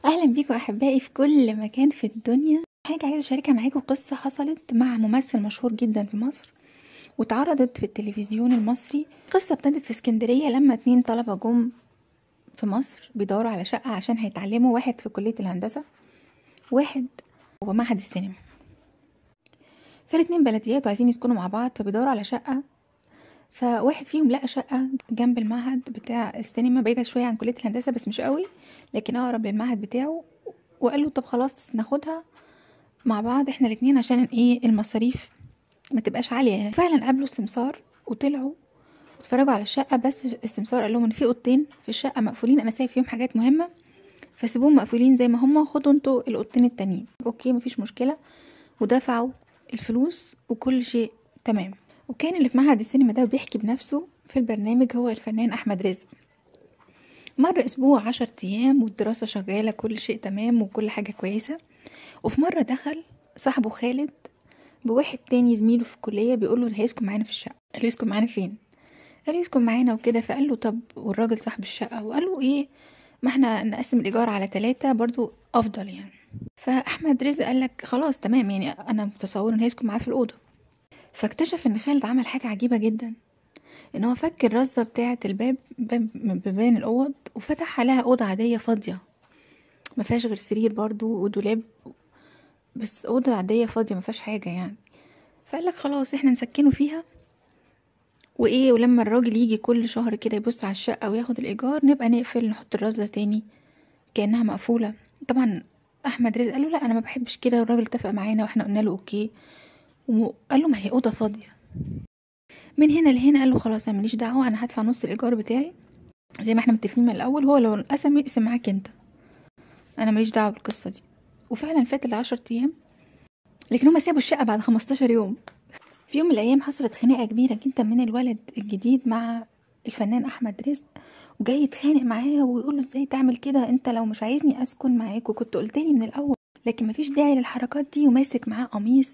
اهلا بيكم احبائي في كل مكان في الدنيا. حاجه عايزه اشاركها معاكم، قصه حصلت مع ممثل مشهور جدا في مصر واتعرضت في التلفزيون المصري. قصه ابتدت في اسكندريه لما 2 طلبه جم في مصر بيدوروا على شقه عشان هيتعلموا، واحد في كليه الهندسه واحد ومعهد السينما. فالاتنين بلديات وعايزين يسكنوا مع بعض، فبيدوروا على شقه. فواحد فيهم لقى شقه جنب المعهد بتاع السينما، بعيده شويه عن كليه الهندسه بس مش قوي، لكن اقرب للمعهد بتاعه. وقال له طب خلاص ناخدها مع بعض احنا الاتنين عشان ايه المصاريف ما تبقاش عالية يعني. فعلا قابلوا السمسار وطلعوا اتفرجوا على الشقة، بس السمسار قال لهم ان في اوضتين في الشقة مقفولين، انا سايب فيهم حاجات مهمة فسيبوهم مقفولين زي ما هما، خدوا انتوا الاوضتين التانيين. اوكي مفيش مشكلة، ودفعوا الفلوس وكل شيء تمام. وكان اللي في معهد السينما ده بيحكي بنفسه في البرنامج هو الفنان احمد رزق. مر اسبوع 10 ايام والدراسة شغالة، كل شيء تمام وكل حاجة كويسة. وفي مرة دخل صاحبه خالد بواحد تاني زميله في الكلية بيقول له هيسكن معانا في الشقة. قال له يسكن معانا فين؟ قال له يسكن معانا وكده. فقال له طب والراجل صاحب الشقة؟ وقال له ايه، ما احنا نقسم الإيجار على 3 برضو أفضل يعني. فأحمد رزق قال لك خلاص تمام، يعني أنا متصور إن هيسكن معاه في الأوضة. فاكتشف إن خالد عمل حاجة عجيبة جدا، إن هو فك الرزة بتاعة الباب، باب من بيبان الأوض، وفتح عليها أوضة عادية فاضية ما فيهاش غير سرير برضو ودولاب، بس أوضة عادية فاضية ما فيهاش حاجة يعني. فقال لك خلاص احنا نسكنه فيها وايه، ولما الراجل يجي كل شهر كده يبص على الشقة وياخد الإيجار نبقى نقفل نحط الرزة تاني كأنها مقفولة. طبعا أحمد رزق قال له لا أنا ما بحبش كده، والراجل اتفق معانا واحنا قلنا له أوكي، وقال له ما هي أوضة فاضية. من هنا لهنا قال له خلاص أنا ماليش دعوة، أنا هدفع نص الإيجار بتاعي زي ما احنا متفقين من الأول، هو لو انقسم يقسم معاك انت، أنا ماليش دعوة بالقصة دي. وفعلا فات ال10 أيام، لكن هما سابوا الشقة بعد 15 يوم. في يوم من الأيام حصلت خناقة كبيرة جدا من الولد الجديد مع الفنان أحمد رزق، وجاي يتخانق معاه ويقول له ازاي تعمل كده، انت لو مش عايزني اسكن معاك وكنت قلتلي من الاول، لكن مفيش داعي للحركات دي. وماسك معاه قميص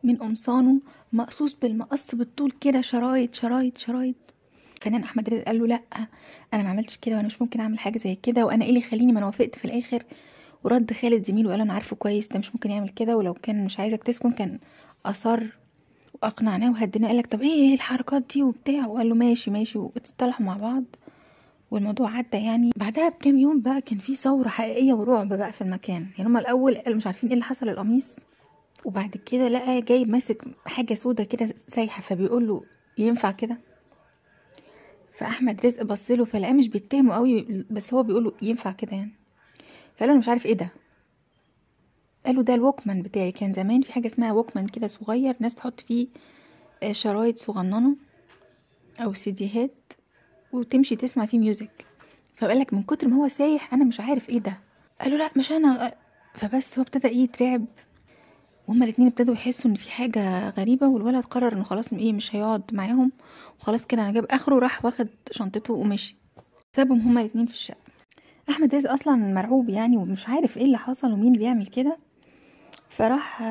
من قمصانه مقصوص بالمقص بالطول كده، شرايط شرايط شرايط. فنان احمد رزق قال له لا انا ما عملتش كده، وانا مش ممكن اعمل حاجه زي كده، وانا ايه اللي يخليني ما انا وافقت في الاخر. ورد خالد زميله وقال انا عارفه كويس ده مش ممكن يعمل كده، ولو كان مش عايزك تسكن كان اصر. واقنعناه وهديناه، قالك طب ايه الحركات دي وبتاع، وقال له ماشي ماشي، واتصطلحوا مع بعض والموضوع عدى يعني. بعدها بكام يوم بقى كان في ثورة حقيقية ورعب بقى في المكان. يعني هما الأول قالوا مش عارفين ايه اللي حصل للقميص، وبعد كده لقى جاي ماسك حاجة سودة كده سايحة، فبيقول له ينفع كده؟ فأحمد رزق بصله فلقاه مش بيتهمه قوي، بس هو بيقول له ينفع كده يعني. فقال له أنا مش عارف ايه ده. قال له ده الوكمان بتاعي، كان زمان في حاجة اسمها وكمان كده صغير ناس بتحط فيه شرايط صغننة أو سيديهات وتمشي تسمع فيه ميوزك. فقالك من كتر ما هو سايح انا مش عارف ايه ده. قالوا لا مش انا. فبس هو ابتدى ايه يترعب، وهما الاتنين ابتدوا يحسوا ان في حاجه غريبه، والولد قرر انه خلاص ايه مش هيقعد معاهم وخلاص كده انا جاب اخره، راح واخد شنطته ومشي، سابهم هما الاتنين في الشقه. احمد رزق اصلا مرعوب يعني ومش عارف ايه اللي حصل ومين اللي بيعمل كده، فراح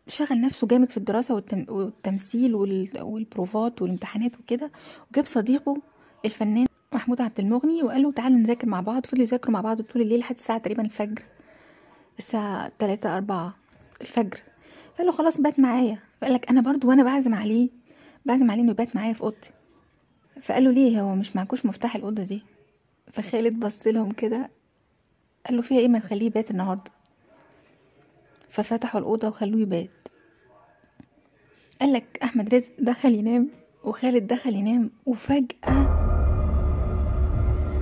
شغل نفسه جامد في الدراسه والتمثيل والبروفات والامتحانات وكده، وجاب صديقه الفنان محمود عبد المغني وقال له تعالوا نذاكر مع بعض. فضلوا يذاكروا مع بعض طول الليل لحد الساعه تقريبا الفجر، الساعه 3 4 الفجر. فقال له خلاص بات معايا. فقال لك انا برضو وانا بعزم عليه انه يبات معايا في اوضتي. فقال له ليه، هو مش معكوش مفتاح الاوضه دي؟ فخالد بص لهم كده قال له فيها ايه، ما نخليه يبات النهارده. ففتحوا الاوضه وخلوه يبات. قال لك احمد رزق دخل ينام وخالد دخل ينام، وفجاه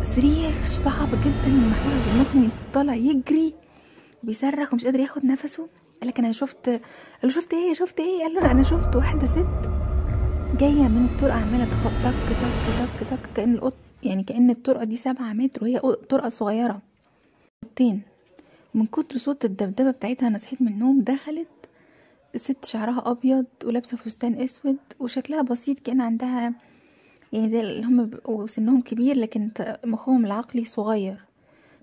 صريخ صعب جدا ومحمود عبد المغني طالع يجري بيصرخ ومش قادر ياخد نفسه. قال لك انا قال له شفت ايه؟ قال له لا انا شفت واحده ست جايه من الطرقه عماله تخ تك تك تك تك، كأن القط يعني كأن الطرقه دي 7 متر وهي طرقه صغيره قطين. ومن كتر صوت الدبدبه بتاعتها انا صحيت من النوم. دخلت الست شعرها ابيض ولابسه فستان اسود وشكلها بسيط، كأن عندها يعني زي اللي هم بيبقوا سنهم كبير لكن مخهم العقلي صغير.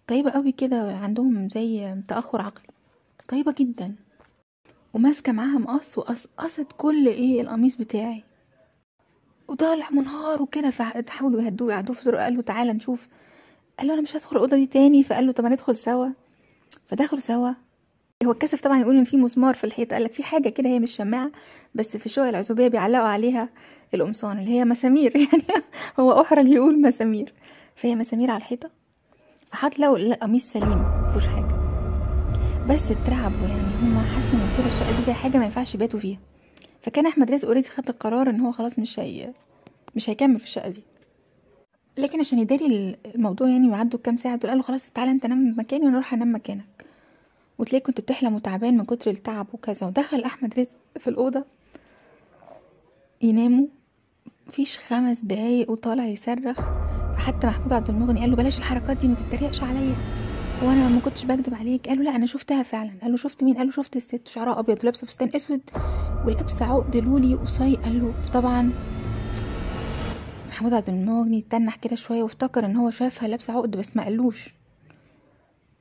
طيبة قوي كده، عندهم زي تأخر عقلي، طيبة جدا. وماسكة معاها مقص وقصقصت كل ايه القميص بتاعي وطالع منهار وكده. فحاولوا يهدوه يقعدوه في طرق، قالوا تعالى نشوف قال له انا مش هدخل الاوضه دي تاني، فقال له طب هندخل سوا. فدخلوا سوا. هو اتكسف طبعا يقول ان في مسمار في الحيطه، قال لك في حاجه كده هي مش شماعه بس في شقق العزوبيه بيعلقوا عليها القمصان اللي هي مسامير يعني هو احرج يقول مسامير، فهي مسامير على الحيطه. فحط له القميص سليم مفيهوش حاجه، بس اترعبوا يعني هما حسوا ان كده الشقه دي فيها حاجه ما ينفعش يباتوا فيها. فكان احمد رزق اوريدي خد القرار ان هو خلاص مش هيكمل في الشقه دي. لكن عشان يداري الموضوع يعني وعدوا كام ساعه دول، قال له خلاص تعالى انت نام مكاني وانا اروح انام مكانك، وتلاقي كنت بتحلم وتعبان من كتر التعب وكذا. ودخل احمد رزق في الاوضه يناموا، مفيش 5 دقايق وطالع يصرخ. فحتى محمود عبد المغني قال له بلاش الحركات دي، ما تتريقش عليا، وانا ما كنتش بكدب عليك. قال له لا انا شفتها فعلا. قال له شفت مين؟ قال له شفت الست شعرها ابيض ولابسه فستان اسود ولابسه عقد لولي قصي. قال له طبعا محمود عبد المغني تنح كده شويه وافتكر ان هو شافها لابسه عقد بس ما قالوش،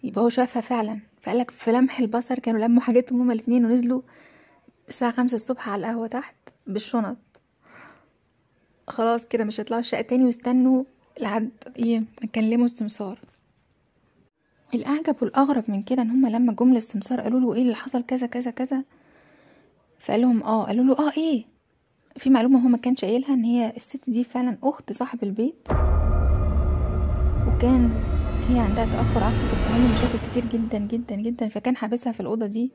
يبقى هو شافها فعلا. فقالك في لمح البصر كانوا لموا حاجتهم هما الاتنين ونزلوا الساعه 5 الصبح على القهوه تحت بالشنط. خلاص كده مش هيطلعوا الشقه تاني، واستنوا لحد يكلموا السمسار. الاعجب والاغرب من كده ان هما لما جم للسمسار قالوا له ايه اللي حصل كذا كذا كذا، فقال لهم قالوا له ايه، في معلومه هو ما كانش قايلها ان هي الست دي فعلا اخت صاحب البيت، وكان هي عندها تاخر عقلي، كانت بتعمل مشاكل كتير جدا جدا جدا، فكان حابسها في الاوضه دي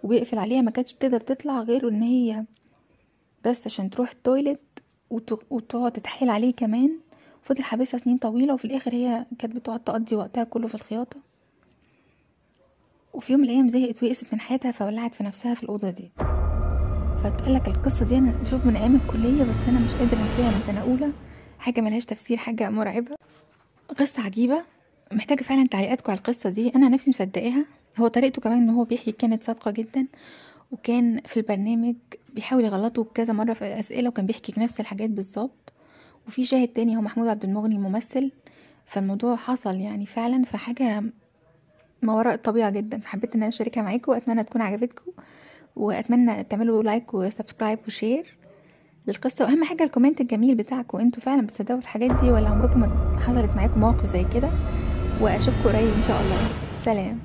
وبيقفل عليها، ما كانتش بتقدر تطلع غير ان هي بس عشان تروح التويلت وتقعد تتحايل عليه كمان. فضل حابسها سنين طويله، وفي الاخر هي كانت بتقعد تقضي وقتها كله في الخياطه. وفي يوم من الايام زهقت ويأست من حياتها فولعت في نفسها في الاوضه دي. فتقلك القصه دي انا بشوف من ايام الكليه، بس انا مش قادره انساها من سنه اولى. حاجه ملهاش تفسير، حاجه مرعبه، قصه عجيبه، محتاجه فعلا تعليقاتكم على القصه دي. انا نفسي مصدقاها. هو طريقته كمان ان هو بيحكي كانت صادقه جدا، وكان في البرنامج بيحاول يغلطه كذا مره في الاسئله، وكان بيحكي نفس الحاجات بالظبط. وفي شاهد تاني هو محمود عبد المغني ممثل، فالموضوع حصل يعني فعلا، فحاجه ما وراء الطبيعه جدا. فحبيت ان انا اشاركها معاكم، واتمنى تكون عجبتكم، واتمنى تعملوا لايك وسبسكرايب وشير للقصه، واهم حاجه الكومنت الجميل بتاعكم. انتوا فعلا بتصدقوا الحاجات دي ولا عمركم ما حصلت معاكم مواقف زي كده؟ واشوفكم قريب ان شاء الله. سلام.